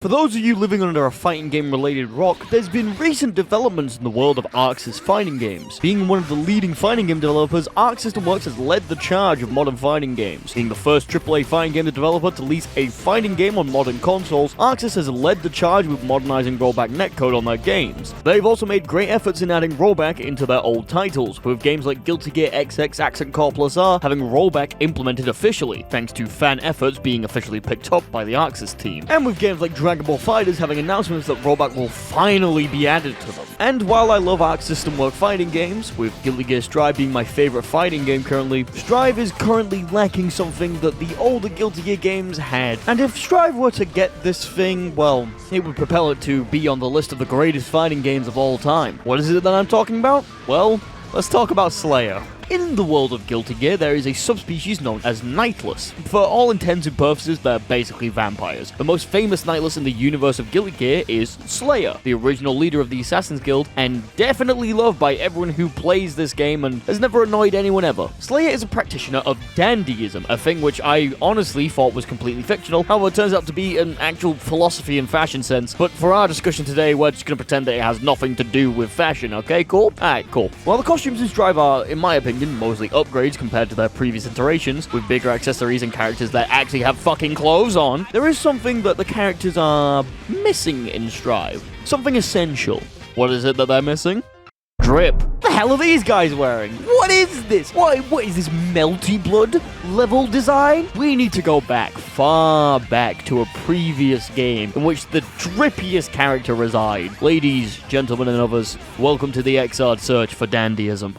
For those of you living under a fighting game related rock, there's been recent developments in the world of Arc Sys fighting games. Being one of the leading fighting game developers, Arc System Works has led the charge of modern fighting games. Being the first AAA fighting game developer to release a fighting game on modern consoles, Arc Sys has led the charge with modernizing rollback netcode on their games. They've also made great efforts in adding rollback into their old titles, with games like Guilty Gear XX Accent Core Plus R having rollback implemented officially, thanks to fan efforts being officially picked up by the Arc Sys team. And with games like Dragon Ball FighterZ having announcements that rollback will finally be added to them. And while I love Arc System Works fighting games, with Guilty Gear Strive being my favorite fighting game currently, Strive is currently lacking something that the older Guilty Gear games had. And if Strive were to get this thing, well, it would propel it to be on the list of the greatest fighting games of all time. What is it that I'm talking about? Well, let's talk about Slayer. In the world of Guilty Gear, there is a subspecies known as Nightless. For all intents and purposes, they're basically vampires. The most famous Nightless in the universe of Guilty Gear is Slayer, the original leader of the Assassin's Guild, and definitely loved by everyone who plays this game and has never annoyed anyone ever. Slayer is a practitioner of Dandyism, a thing which I honestly thought was completely fictional, however it turns out to be an actual philosophy and fashion sense, but for our discussion today, we're just gonna pretend that it has nothing to do with fashion, okay? Cool? Alright, cool. While the costumes in Strive are, in my opinion, mostly upgrades compared to their previous iterations, with bigger accessories and characters that actually have fucking clothes on, there is something that the characters are missing in Strive. Something essential. What is it that they're missing? Drip. What the hell are these guys wearing? What is this? What is this melty blood level design? We need to go back, far back to a previous game in which the drippiest character reside. Ladies, gentlemen and others, welcome to the XRD search for Dandyism.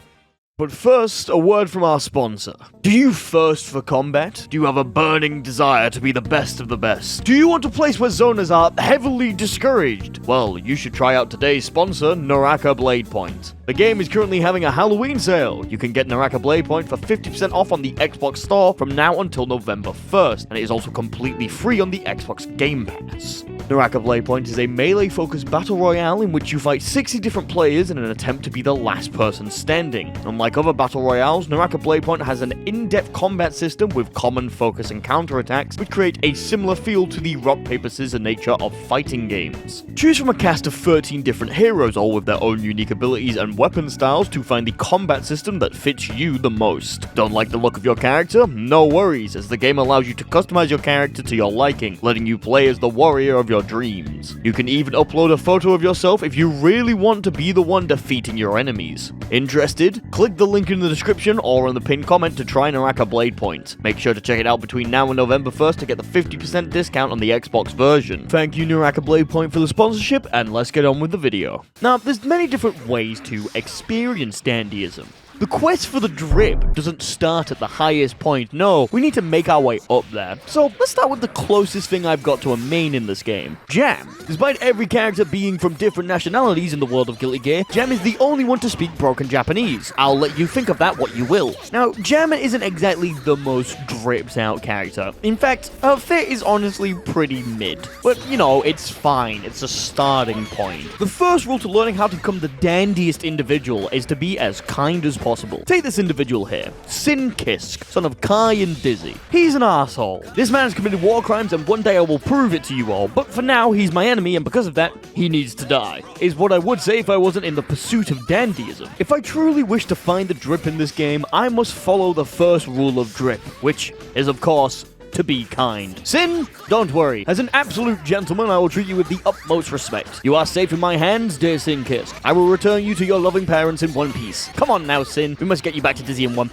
But first, a word from our sponsor. Do you thirst for combat? Do you have a burning desire to be the best of the best? Do you want a place where zoners are heavily discouraged? Well, you should try out today's sponsor, Naraka Blade Point. The game is currently having a Halloween sale. You can get Naraka Blade Point for 50% off on the Xbox Store from now until November 1st, and it is also completely free on the Xbox Game Pass. Naraka Blade Point is a melee-focused battle royale in which you fight 60 different players in an attempt to be the last person standing. Unlike other battle royales, Naraka Blade Point has an in-depth combat system with common focus and counterattacks, which create a similar feel to the rock, paper, scissors nature of fighting games. Choose from a cast of 13 different heroes, all with their own unique abilities and weapon styles to find the combat system that fits you the most. Don't like the look of your character? No worries, as the game allows you to customize your character to your liking, letting you play as the warrior of your dreams. You can even upload a photo of yourself if you really want to be the one defeating your enemies. Interested? Click the link in the description or in the pinned comment to try Naraka Blade Point. Make sure to check it out between now and November 1st to get the 50% discount on the Xbox version. Thank you Naraka Blade Point for the sponsorship, and let's get on with the video. Now, there's many different ways to experience Dandyism. The quest for the drip doesn't start at the highest point, no, we need to make our way up there. So let's start with the closest thing I've got to a main in this game, Jam. Despite every character being from different nationalities in the world of Guilty Gear, Jam is the only one to speak broken Japanese. I'll let you think of that what you will. Now, Jam isn't exactly the most dripped out character. In fact, her fit is honestly pretty mid. But, you know, it's fine, it's a starting point. The first rule to learning how to become the dandiest individual is to be as kind as possible. Take this individual here, Sin Kisk, son of Kai and Dizzy. He's an asshole. This man's committed war crimes and one day I will prove it to you all, but for now he's my enemy and because of that, he needs to die. Is what I would say if I wasn't in the pursuit of dandyism. If I truly wish to find the drip in this game, I must follow the first rule of drip, which is of course, to be kind. Sin, don't worry. As an absolute gentleman, I will treat you with the utmost respect. You are safe in my hands, dear Sin Kisk. I will return you to your loving parents in one piece. Come on now, Sin. We must get you back to Dizzy in one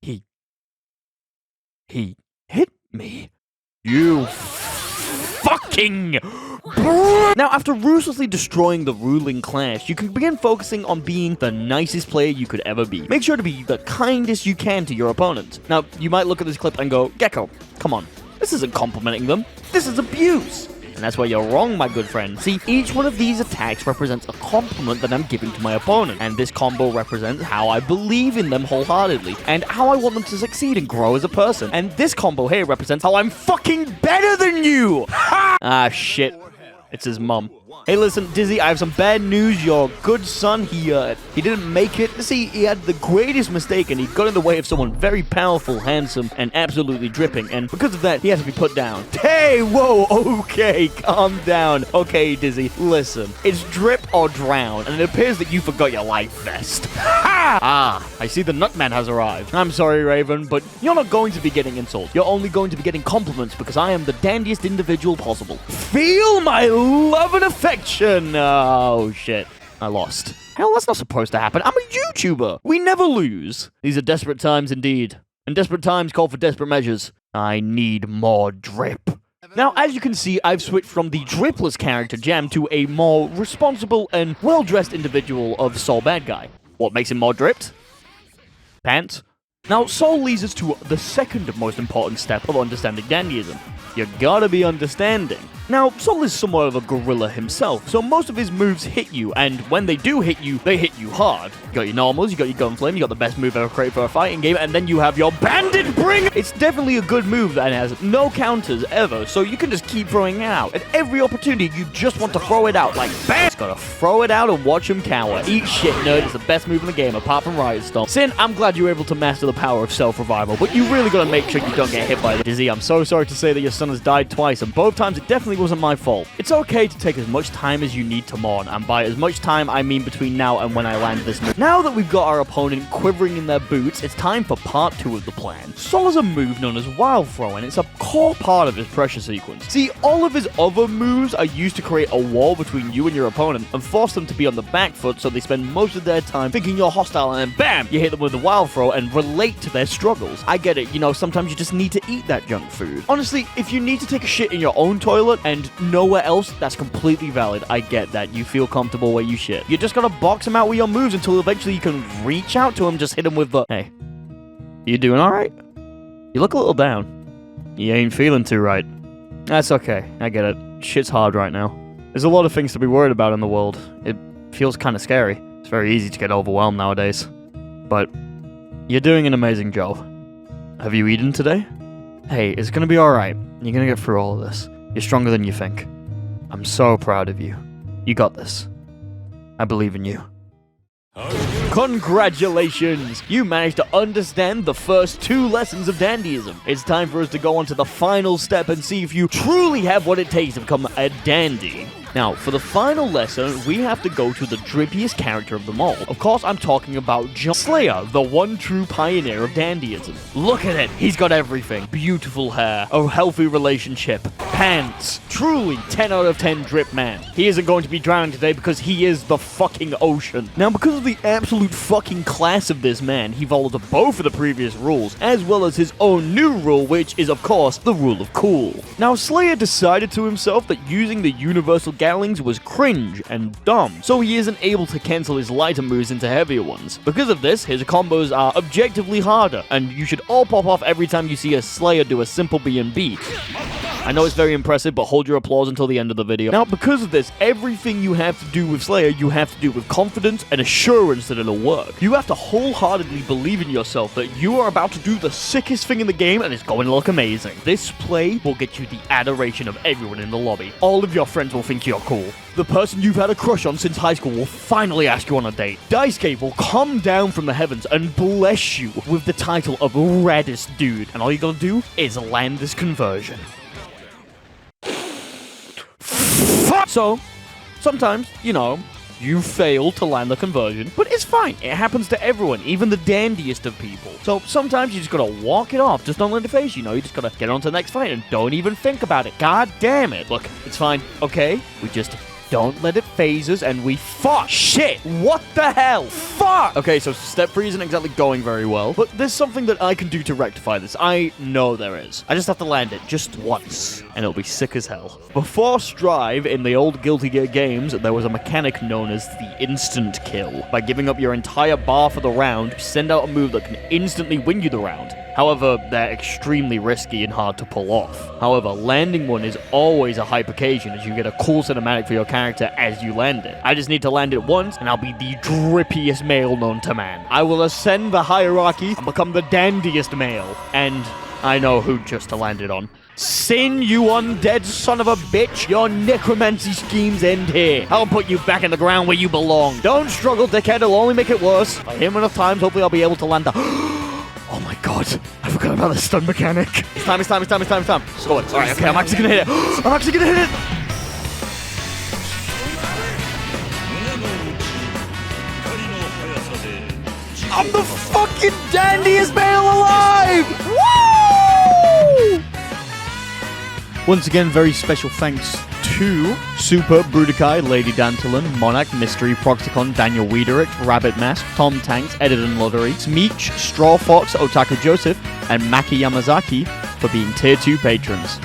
He hit me. You fucking... Now, after ruthlessly destroying the ruling class, you can begin focusing on being the nicest player you could ever be. Make sure to be the kindest you can to your opponent. Now, you might look at this clip and go, Gekko, come on, this isn't complimenting them, this is abuse. And that's where you're wrong, my good friend. See, each one of these attacks represents a compliment that I'm giving to my opponent, and this combo represents how I believe in them wholeheartedly, and how I want them to succeed and grow as a person. And this combo here represents how I'm fucking better than you! Ha! Ah, shit. It's his mum. Hey, listen, Dizzy, I have some bad news. Your good son, he didn't make it. See, he had the greatest mistake, and he got in the way of someone very powerful, handsome, and absolutely dripping. And because of that, he had to be put down. Hey, whoa, okay, calm down. Okay, Dizzy, listen. It's drip or drown, and it appears that you forgot your life vest. Ha! Ah, I see the Nutman has arrived. I'm sorry, Raven, but you're not going to be getting insults. You're only going to be getting compliments because I am the dandiest individual possible. Feel my love and affection. Oh, shit. I lost. Hell, that's not supposed to happen. I'm a YouTuber. We never lose. These are desperate times indeed. And desperate times call for desperate measures. I need more drip. Now, as you can see, I've switched from the dripless character Jam to a more responsible and well-dressed individual of Soul Bad Guy. What makes him more dripped? Pants. Now, Soul leads us to the second most important step of understanding dandyism. You gotta be understanding. Now, Soul is somewhat of a gorilla himself, so most of his moves hit you, and when they do hit you, they hit you hard. You got your normals, you got your gunflame, you got the best move ever created for a fighting game, and then you have your bandit bringer! It's definitely a good move that has no counters ever, so you can just keep throwing it out. At every opportunity, you just want to throw it out, like BAM! Just gotta throw it out and watch him cower. Eat shit, nerd, it's the best move in the game, apart from Riot Storm. Sin, I'm glad you were able to master the power of self-revival, but you really gotta make sure you don't get hit by the Dizzy. I'm so sorry to say that your son has died twice, and both times it definitely wasn't my fault. It's okay to take as much time as you need to mourn, and by as much time I mean between now and when I land this move. Now that we've got our opponent quivering in their boots, it's time for part 2 of the plan. Soul has a move known as Wild Throw, and it's a core part of his pressure sequence. See, all of his other moves are used to create a wall between you and your opponent and force them to be on the back foot, so they spend most of their time thinking you're hostile, and then BAM! You hit them with the Wild Throw and relate to their struggles. I get it, you know, sometimes you just need to eat that junk food. Honestly, if you need to take a shit in your own toilet and nowhere else, that's completely valid. I get that. You feel comfortable where you shit. You just gotta box him out with your moves until eventually you can reach out to him, just hit him with the, hey, you doing alright? You look a little down. You ain't feeling too right. That's okay. I get it. Shit's hard right now. There's a lot of things to be worried about in the world. It feels kind of scary. It's very easy to get overwhelmed nowadays. But you're doing an amazing job. Have you eaten today? Hey, it's gonna be alright. You're gonna get through all of this. You're stronger than you think. I'm so proud of you. You got this. I believe in you. Congratulations! You managed to understand the first 2 lessons of dandyism. It's time for us to go on to the final step and see if you truly have what it takes to become a dandy. Now, for the final lesson, we have to go to the drippiest character of them all. Of course, I'm talking about John Slayer, the one true pioneer of dandyism. Look at it! He's got everything. Beautiful hair, a healthy relationship, pants. Truly, 10 out of 10 drip man. He isn't going to be drowning today because he is the fucking ocean. Now, because of the absolute fucking class of this man, he followed both of the previous rules, as well as his own new rule, which is, of course, the rule of cool. Now, Slayer decided to himself that using the universal Gatling was cringe and dumb, so he isn't able to cancel his lighter moves into heavier ones. Because of this, his combos are objectively harder, and you should all pop off every time you see a Slayer do a simple B&B. I know it's very impressive, but hold your applause until the end of the video. Now, because of this, everything you have to do with Slayer, you have to do with confidence and assurance that it'll work. You have to wholeheartedly believe in yourself that you are about to do the sickest thing in the game and it's going to look amazing. This play will get you the adoration of everyone in the lobby. All of your friends will think you're cool. The person you've had a crush on since high school will finally ask you on a date. Daisuke will come down from the heavens and bless you with the title of Raddest Dude. And all you gotta do is land this conversion. So, sometimes, you know, you fail to land the conversion, but it's fine. It happens to everyone, even the dandiest of people. So sometimes you just gotta walk it off. Just don't let it face you, know? You just gotta get on to the next fight and don't even think about it. God damn it. Look, it's fine, okay? We just don't let it phase us and we fuck. Shit, what the hell? Fuck! Okay, so step 3 isn't exactly going very well, but there's something that I can do to rectify this. I know there is. I just have to land it just once, and it'll be sick as hell. Before Strive, in the old Guilty Gear games, there was a mechanic known as the instant kill. By giving up your entire bar for the round, you send out a move that can instantly win you the round. However, they're extremely risky and hard to pull off. However, landing one is always a hype occasion as you get a cool cinematic for your character as you land it. I just need to land it once and I'll be the drippiest male known to man. I will ascend the hierarchy and become the dandiest male. And I know who just to land it on. Sin, you undead son of a bitch. Your necromancy schemes end here. I'll put you back in the ground where you belong. Don't struggle, dickhead. It'll only make it worse. If I hit him enough times, hopefully I'll be able to land a... Oh my god. I forgot about the stun mechanic. It's time. Score it. Alright, okay, I'm actually gonna hit it. I'm the fucking dandiest male alive! Woo! Once again, very special thanks to Super, Brudikai, Lady Dantilon, Monarch, Mystery, Proxicon, Daniel Wiederick, Rabbit Mask, Tom Tanks, Edison Lottery, Smeech, Straw Fox, Otaka Joseph, and Maki Yamazaki for being Tier 2 patrons.